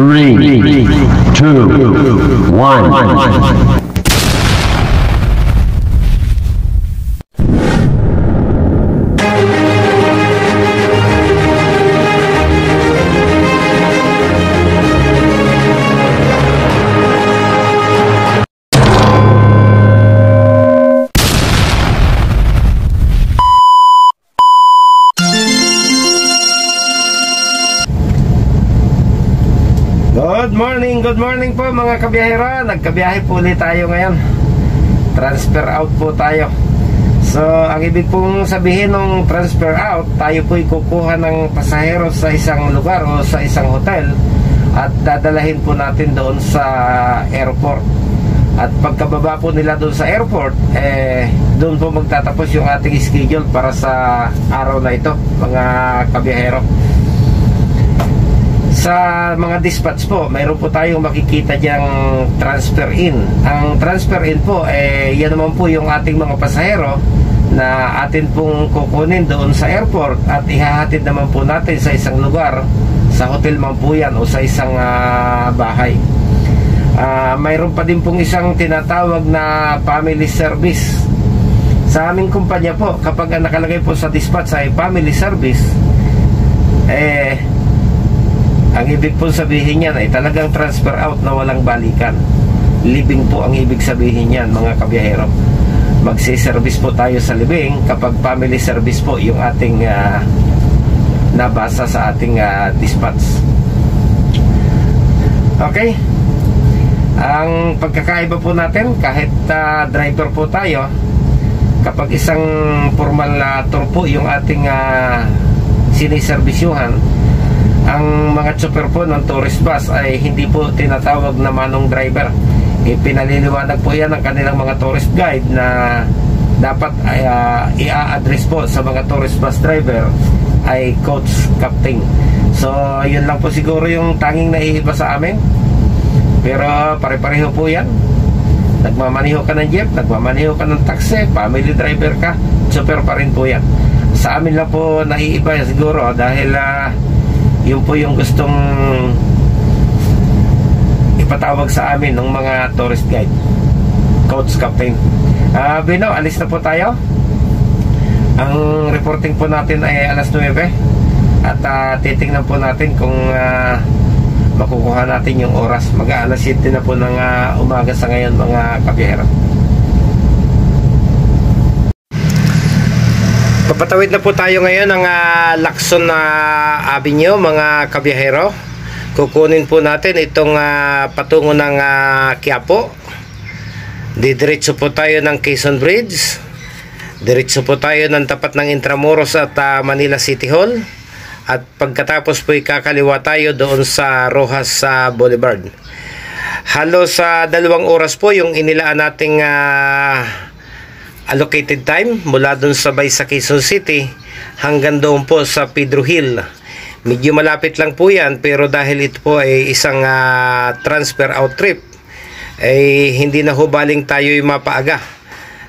Three, two, one. Good morning po mga kabiyahero. Nagkabiyahe po ulit tayo ngayon. Transfer out po tayo. So, ang ibig pong sabihin ng transfer out, tayo po'y kukuha ng pasahero sa isang lugar o sa isang hotel at dadalahin po natin doon sa airport. At pagkababa po nila doon sa airport, doon po magtatapos yung ating schedule para sa araw na ito, mga kabiyahero. Sa mga dispatch po, mayroon po tayong makikita diyang transfer in. Ang transfer in po, yan naman po yung ating mga pasahero na atin pong kukunin doon sa airport at ihahatid naman po natin sa isang lugar, sa hotel man po yan o sa isang bahay. Mayroon pa din pong isang tinatawag na family service. Sa aming kumpanya po, kapag nakalagay po sa dispatch ay family service, ang ibig po sabihin yan ay talagang transfer out na walang balikan. Living po ang ibig sabihin yan, mga kabiyahero. Magsiservice po tayo sa living kapag family service po yung ating nabasa sa ating dispatch. Okay. Ang pagkakaiba po natin, kahit driver po tayo, kapag isang formal na tour po yung ating siniservisyuhan, ang mga chopper po ng tourist bus ay hindi po tinatawag na manong driver. Pinaliliwanag po yan ng kanilang mga tourist guide na dapat i-address po sa mga tourist bus driver ay coach captain. So yun lang po siguro yung tanging naiiba sa amin. Pero pare-pareho po yan. Nagmamaniho ka ng jeep, nagmamaniho ka ng taxi, family driver ka, chopper pa rin po yan. Sa amin lang po naiiba siguro dahil yun po yung gustong ipatawag sa amin ng mga tourist guide, coach captain. Bino, alis na po tayo. Ang reporting po natin ay alas 9 at titingnan po natin kung makukuha natin yung oras. Mag-aalas 7 na po ng umaga sa ngayon, mga kabiyahero. Papatawid na po tayo ngayon ng Lacson Avenue, mga kabiyahero. Kukunin po natin itong patungo ng Quiapo. Didiretso po tayo ng Quezon Bridge. Diretso po tayo ng tapat ng Intramuros at Manila City Hall. At pagkatapos po kakaliwa tayo doon sa Rojas Boulevard. Halos 2 oras po yung inilaan nating allocated time mula doon sa Quezon City hanggang doon po sa Pedro Hill. Medyo malapit lang po yan, pero dahil ito po ay isang transfer out trip, ay hindi na hubaling tayo yung mapaaga.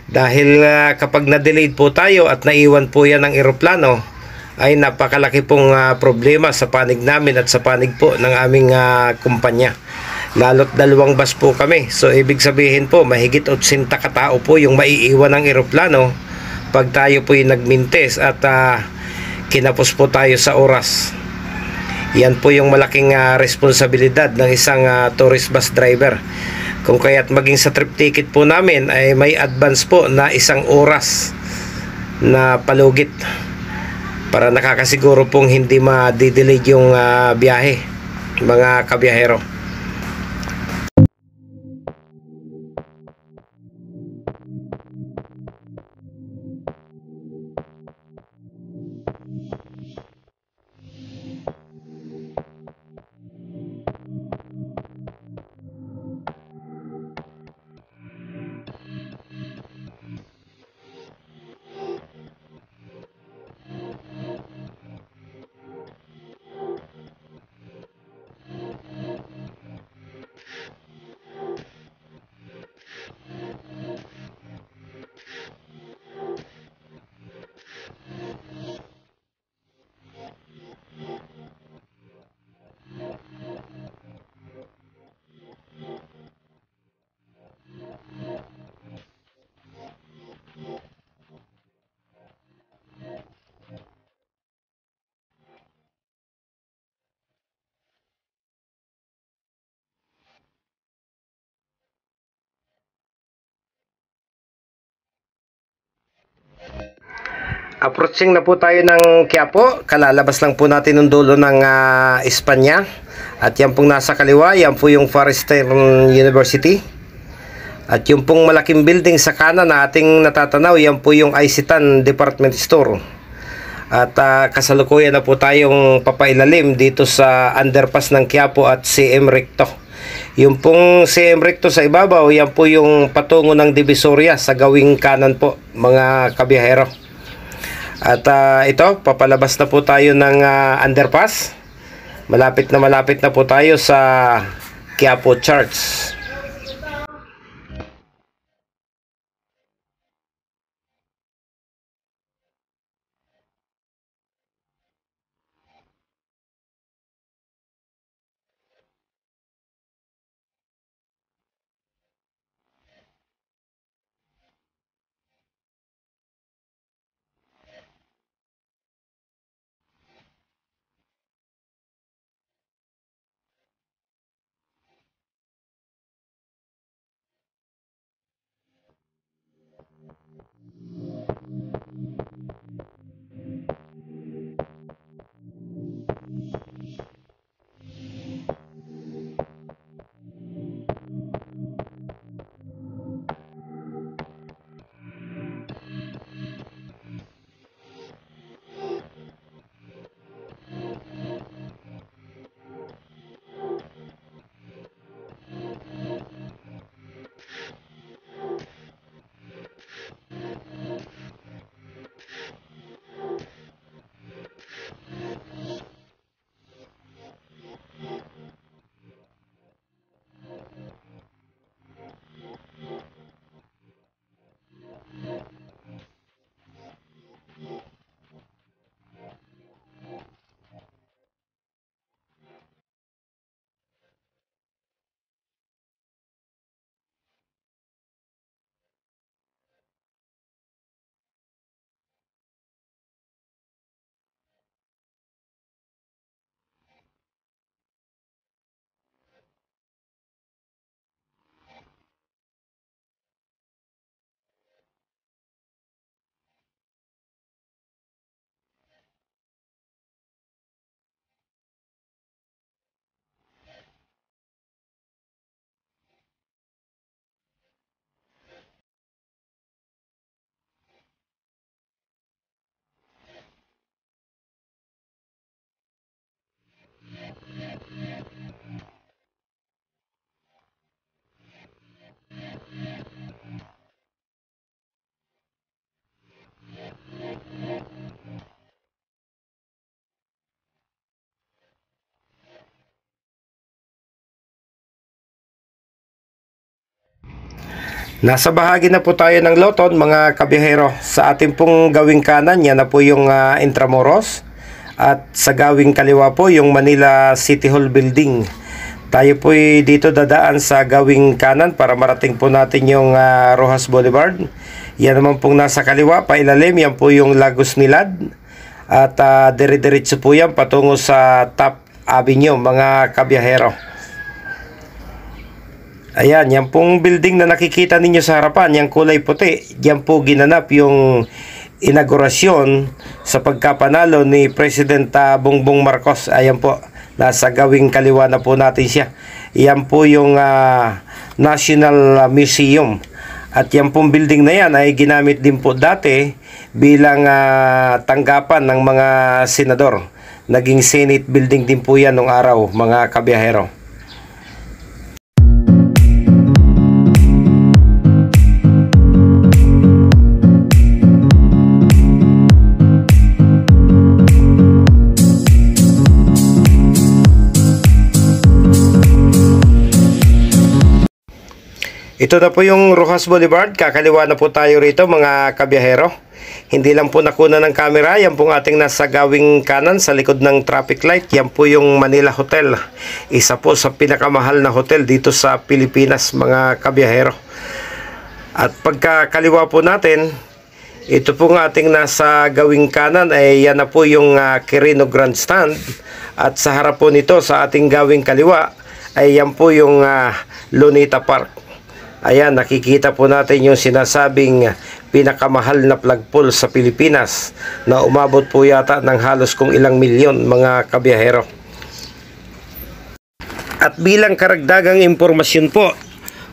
Dahil kapag na-delayed po tayo at naiwan po yan ng eroplano, ay napakalaki pong problema sa panig namin at sa panig po ng aming kumpanya. Lalo't 2 bus po kami. So ibig sabihin po, mahigit 80 katao po yung maiiwan ng eroplano pag tayo po yung nagmintes at kinapos po tayo sa oras. Yan po yung malaking responsibilidad ng isang tourist bus driver. Kung kaya't maging sa trip ticket po namin ay may advance po na 1 oras na palugit para nakakasiguro pong hindi ma-delay yung biyahe, mga kabiyahero. Approaching na po tayo ng Quiapo. Kalalabas lang po natin ng dulo ng Espanya. At yan pong nasa kaliwa, yan po yung Far Eastern University. At yung pong malaking building sa kanan na ating natatanaw, yan po yung Isitan Department Store. At kasalukuyan na po tayong papailalim dito sa underpass ng Quiapo at CM Recto. Yung pong CM Recto sa ibabaw, yan po yung patungo ng Divisoria sa gawing kanan po, mga kabiyahero. At ito, papalabas na po tayo ng underpass. Malapit na po tayo sa Quiapo Church. Nasa bahagi na po tayo ng Loton, mga kabiyahero. Sa ating pong gawing kanan, yan na po yung Intramuros. At sa gawing kaliwa po, yung Manila City Hall Building. Tayo po dito dadaan sa gawing kanan para marating po natin yung Rojas Boulevard. Yan naman pong nasa kaliwa, pailalim, yan po yung Lagos Nilad. At dire-diretso po yan patungo sa Top Avenue, mga kabiyahero. Ayan, yan pong building na nakikita ninyo sa harapan, yung kulay puti, yan po ginanap yung inaugurasyon sa pagkapanalo ni President Bongbong Marcos. Ayan po, nasa gawing kaliwa na po natin siya. Yan po yung National Museum. At yan pong building na yan ay ginamit din po dati bilang tanggapan ng mga senador. Naging Senate building din po yan nung araw, mga kabiyahero. Ito na po yung Rojas Boulevard. Kakaliwa na po tayo rito, mga kabiyahero. Hindi lang po nakuna ng camera. Yan pong ating nasa gawing kanan sa likod ng traffic light. Yan po yung Manila Hotel. Isa po sa pinakamahal na hotel dito sa Pilipinas, mga kabiyahero. At pagkakaliwa po natin, ito po ng ating nasa gawing kanan ay yan na po yung Quirino Grandstand. At sa harap po nito sa ating gawing kaliwa ay yan po yung Luneta Park. Ayan, nakikita po natin yung sinasabing pinakamahal na flagpole sa Pilipinas na umabot po yata ng halos kung ilang milyon mga kabiyahero. At bilang karagdagang impormasyon po,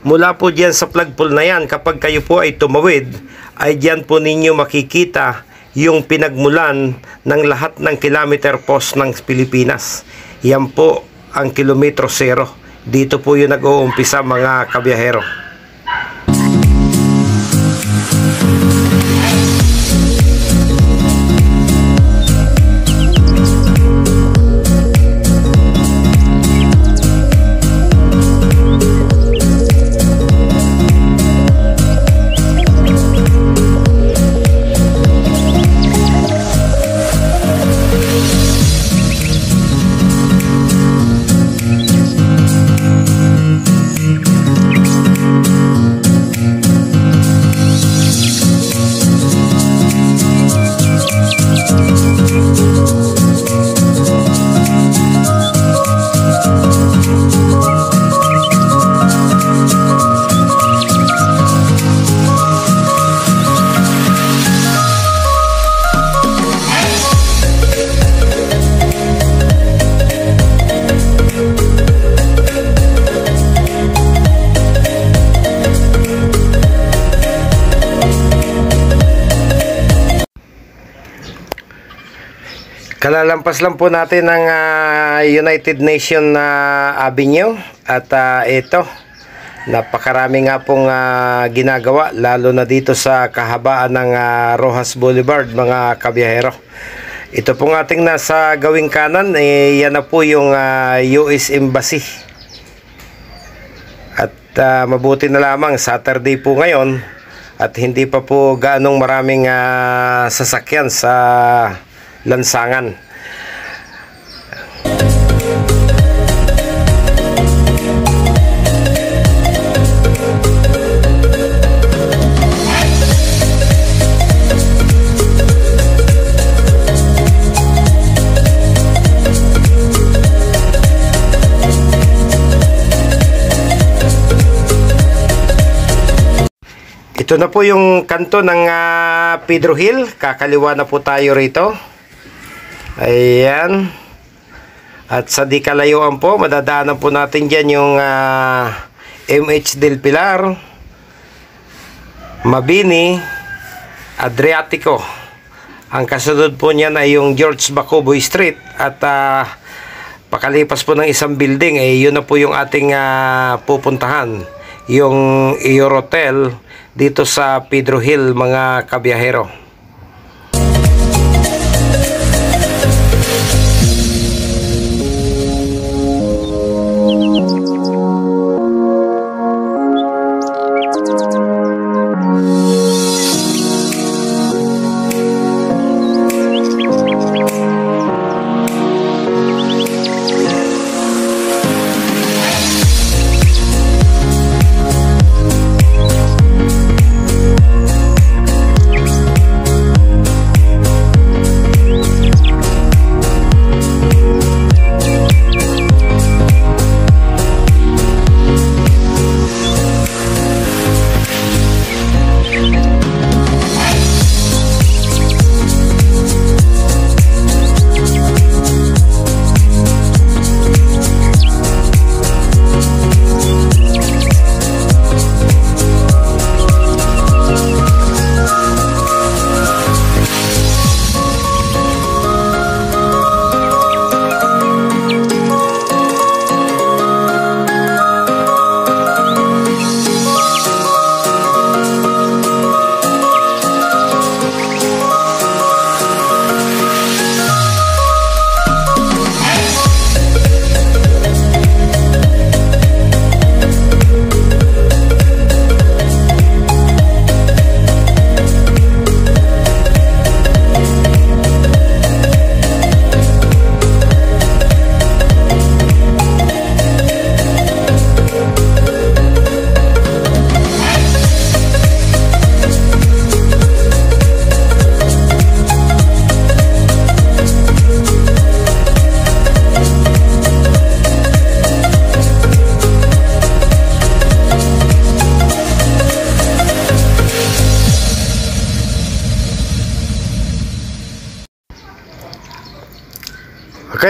mula po dyan sa flagpole na yan, kapag kayo po ay tumawid, ay dyan po ninyo makikita yung pinagmulan ng lahat ng kilometer post ng Pilipinas. Yan po ang kilometro 0. Dito po yung nag-uumpisa mga kabiyahero. Kalalampas lang po natin ang United Nation Avenue at ito, napakarami nga pong ginagawa lalo na dito sa kahabaan ng Rojas Boulevard mga kabiyahero. Ito pong ating nasa gawing kanan, yan na po yung US Embassy. At mabuti na lamang Saturday po ngayon at hindi pa po gaanong maraming sasakyan sa lansangan. Ito na po yung kanto ng Pedro Hill. Kakaliwa na po tayo rito. Ayan. At sa di kalayuan po, madadaanan po natin dyan yung MH del Pilar, Mabini, Adriatico. Ang kasunod po niyan ay yung George Bacoboy Street. At pakalipas po ng isang building, yun na po yung ating pupuntahan. Yung Eurotel dito sa Pedro Hill mga kabiyahero.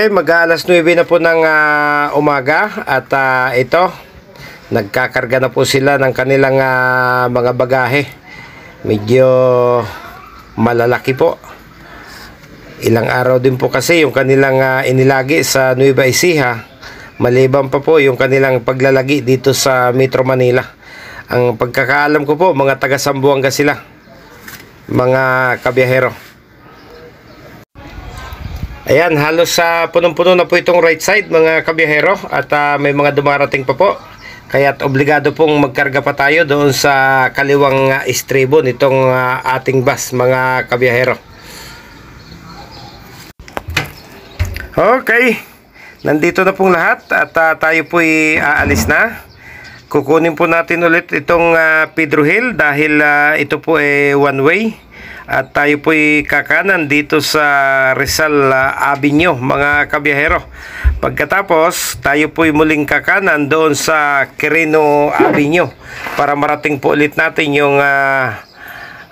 Okay, mag-aalas 9 na po ng umaga at ito, nagkakarga na po sila ng kanilang mga bagahe. Medyo malalaki po. Ilang araw din po kasi yung kanilang inilagi sa Nueva Ecija. Maliban pa po yung kanilang paglalagi dito sa Metro Manila. Ang pagkakaalam ko po, mga taga Zamboanga sila, mga kabiyahero. Ayan, halos punong-puno na po itong right side mga kabiyahero at may mga dumarating pa po. Kaya't obligado pong magkarga pa tayo doon sa kaliwang estribo nitong ating bus mga kabiyahero. Okay, nandito na pong lahat at tayo po'y aalis na. Kukunin po natin ulit itong Pedro Hill dahil ito po ay one way. At tayo po'y kakanan dito sa Rizal Avenue mga kabiyahero. Pagkatapos tayo po'y muling kakanan doon sa Quirino Avenue para marating po ulit natin yung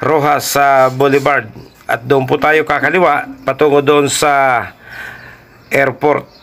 Rojas Boulevard. At doon po tayo kakaliwa patungo doon sa airport.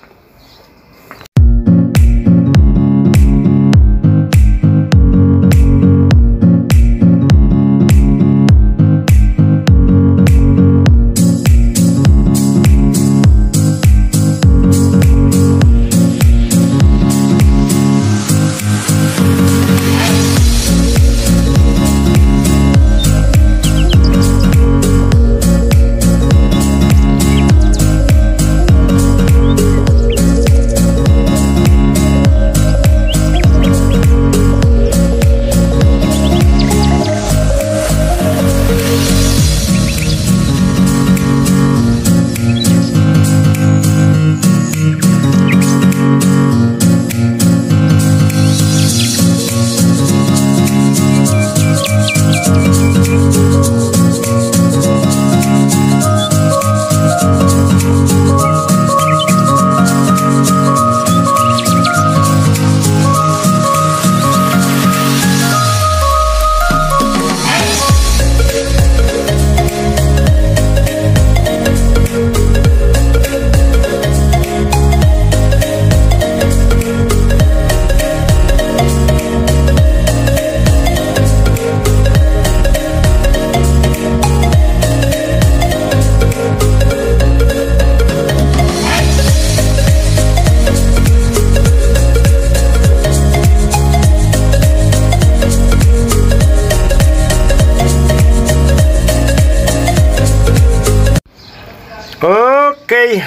Okay,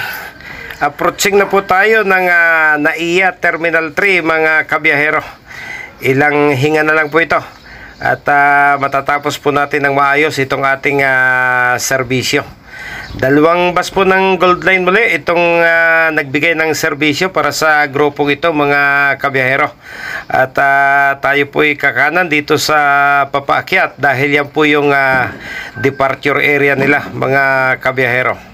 approaching na po tayo ng NAIA Terminal 3 mga kabiyahero. Ilang hinga na lang po ito at matatapos po natin ng maayos itong ating serbisyo. Dalawang bus po ng Gold Line muli itong nagbigay ng serbisyo para sa grupong ito mga kabiyahero. At tayo po'y kakanan dito sa papaakyat dahil yan po yung departure area nila mga kabiyahero.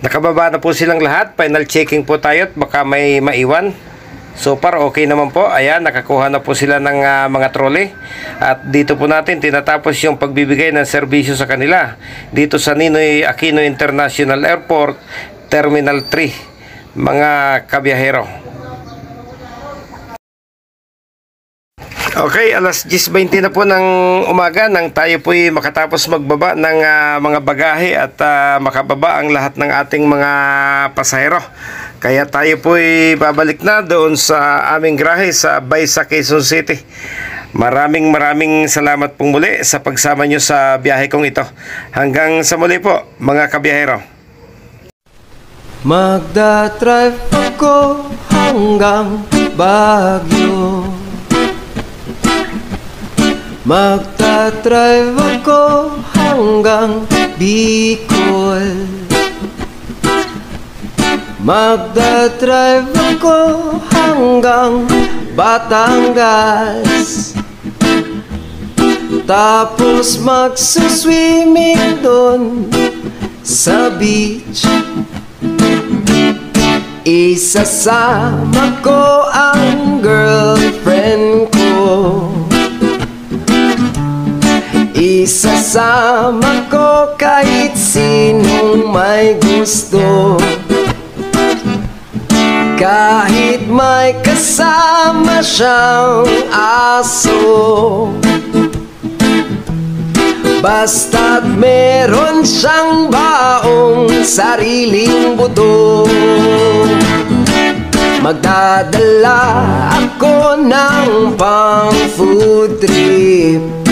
Nakababa na po silang lahat. Final checking po tayo at baka may maiwan. So far okay naman po. Ayan, nakakuha na po sila ng mga trolley. At dito po natin tinatapos yung pagbibigay ng serbisyo sa kanila. Dito sa Ninoy Aquino International Airport, Terminal 3, mga kabiyahero. Okay, alas 10:20 na po ng umaga nang tayo po'y makatapos magbaba ng mga bagahe at makababa ang lahat ng ating mga pasahero. Kaya tayo po'y babalik na doon sa aming garahe sa Baysa, Quezon City. Maraming salamat pong muli sa pagsama nyo sa biyahe kong ito. Hanggang sa muli po, mga kabiyahero. Magdadrive ako hanggang Baguio. Magdadrive ako hanggang Bicol. Magdadrive ako hanggang Batangas. Tapos magsuswimming doon sa beach. Isasama ko ang girlfriend ko. Isasama ko kahit sinong may gusto. Kahit may kasama siyang aso. Basta't meron siyang baong sariling buto. Magdadala ako ng pang food trip.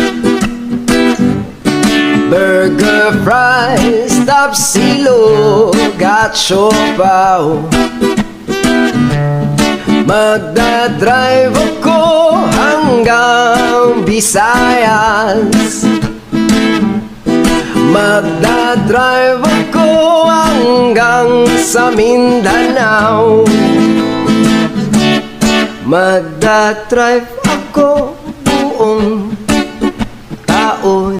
Burger, fries, tapsilog at siopaw. Magdadrive ako hanggang Visayas. Magdadrive ako hanggang sa Mindanao. Magdadrive ako